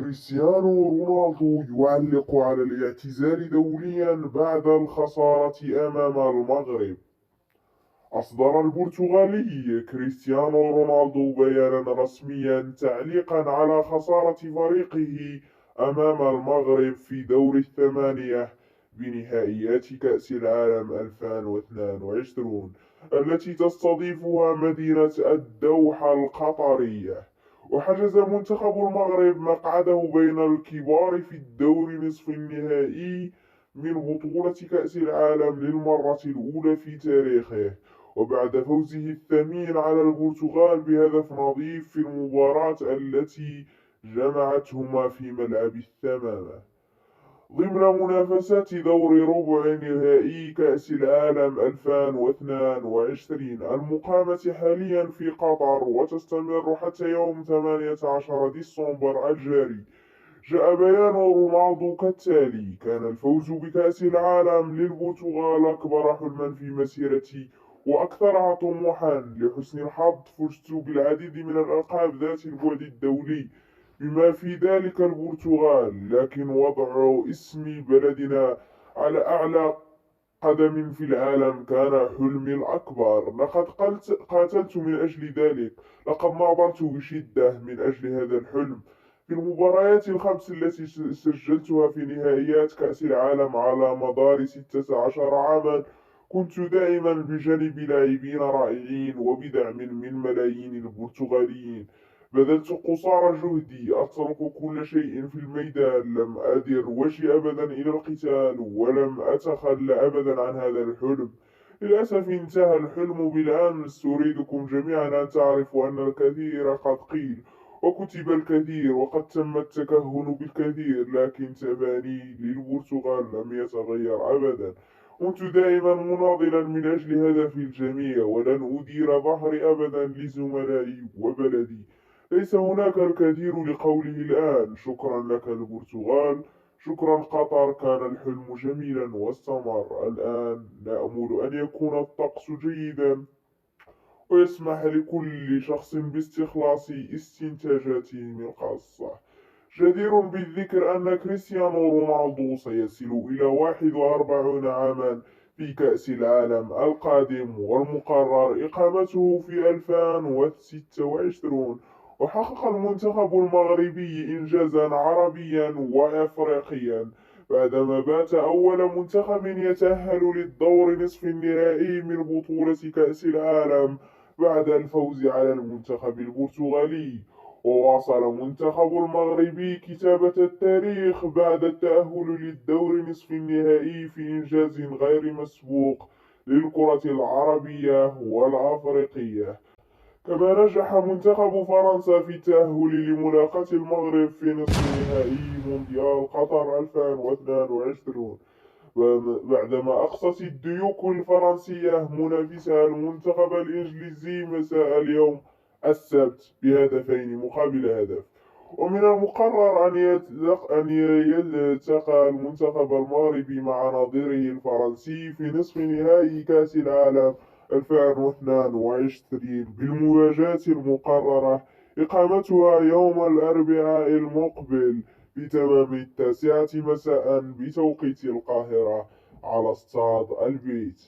كريستيانو رونالدو يعلق على الاعتزال دوليا بعد الخسارة أمام المغرب. أصدر البرتغالي كريستيانو رونالدو بيانا رسميا تعليقا على خسارة فريقه أمام المغرب في دور الثمانية بنهائيات كأس العالم 2022 التي تستضيفها مدينة الدوحة القطرية. وحجز منتخب المغرب مقعده بين الكبار في الدور نصف النهائي من بطولة كأس العالم للمرة الأولى في تاريخه، وبعد فوزه الثمين على البرتغال بهدف نظيف في المباراة التي جمعتهما في ملعب الثمامة ضمن منافسات دور ربع نهائي كأس العالم 2022 المقامة حاليا في قطر وتستمر حتى يوم 18 ديسمبر الجاري. جاء بيان رونالدو كالتالي: كان الفوز بكأس العالم للبرتغال أكبر حلما في مسيرتي وأكثرها طموحا. لحسن الحظ فزت بالعديد من الألقاب ذات البعد الدولي بما في ذلك البرتغال، لكن وضع اسم بلدنا على أعلى قدم في العالم كان حلمي الأكبر. لقد قاتلت من أجل ذلك، لقد ناضلت بشدة من أجل هذا الحلم. في المباريات الخمس التي سجلتها في نهائيات كأس العالم على مدار 16 عاما كنت دائما بجانب لاعبين رائعين وبدعم من ملايين البرتغاليين. بذلت قصارى جهدي، أترك كل شيء في الميدان، لم أدر وجهي أبدا إلى القتال ولم أتخلى أبدا عن هذا الحلم. للأسف انتهى الحلم بالأمس. أريدكم جميعا أن تعرفوا أن الكثير قد قيل وكتب الكثير وقد تم التكهن بالكثير، لكن تباني للبرتغال لم يتغير أبدا. كنت دائما مناضلا من أجل هدف الجميع، ولن أدير ظهري أبدا لزملائي وبلدي. ليس هناك الكثير لقوله الآن. شكرا لك البرتغال، شكرا قطر، كان الحلم جميلا واستمر. الآن نأمل أن يكون الطقس جيدا ويسمح لكل شخص باستخلاص استنتاجاته الخاصة. جدير بالذكر أن كريستيانو رونالدو سيصل إلى 41 عاما في كأس العالم القادم، والمقرر إقامته في 2026. وحقق المنتخب المغربي إنجازا عربيا وأفريقيا بعدما بات أول منتخب يتأهل للدور نصف النهائي من بطولة كأس العالم بعد الفوز على المنتخب البرتغالي. وواصل منتخب المغربي كتابة التاريخ بعد التأهل للدور نصف النهائي في إنجاز غير مسبوق للكرة العربية والأفريقية. كما نجح منتخب فرنسا في التأهل لملاقاة المغرب في نصف نهائي مونديال قطر 2022 بعدما أقصت الديوك الفرنسية منافسها المنتخب الإنجليزي مساء اليوم السبت بهدفين مقابل هدف. ومن المقرر أن يلتقى المنتخب المغربي مع نظيره الفرنسي في نصف نهائي كأس العالم 2022 بالمواجهة المقررة إقامتها يوم الأربعاء المقبل بتمام 9 مساء بتوقيت القاهرة على استاد البيت.